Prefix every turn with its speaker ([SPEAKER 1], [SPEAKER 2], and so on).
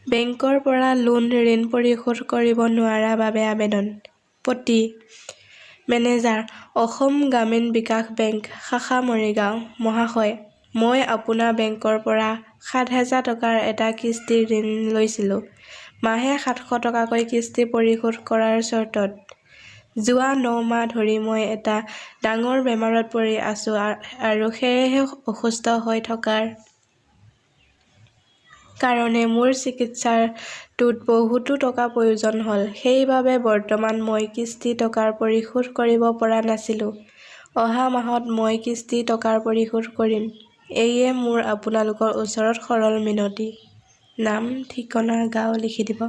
[SPEAKER 1] বেংকৰ পৰা লোন ঋণ পৰিশোধ কৰিব নোৱাৰা বাবে আবেদন। পতি মেনেজাৰ, অসম গ্ৰামীণ বিকাশ বেংক, শাখা মৰিগাঁও। মহাশয়, মই আপোনাৰ বেংকৰ পৰা ৭,০০০ টকাৰ এটা কিস্তিৰ ঋণ লৈছিলোঁ। মাহে ৭০০ টকাকৈ কিস্তি পৰিশোধ কৰাৰ চৰ্তত। যোৱা ৯ মাহ ধৰি মই এটা ডাঙৰ বেমাৰত পৰি আছোঁ আৰু সেয়েহে অসুস্থ হৈ থকাৰ কাৰণে মোৰ চিকিৎসাটোত বহুতো টকা প্ৰয়োজন হ'ল। সেইবাবে বৰ্তমান মই কিস্তি টকাৰ পৰিশোধ কৰিব পৰা নাছিলোঁ। অহা মাহত মই কিস্তি টকাৰ পৰিশোধ কৰিম। এয়ে মোৰ আপোনালোকৰ ওচৰত সৰল মিনতি। নাম, ঠিকনা, গাঁও লিখি দিব।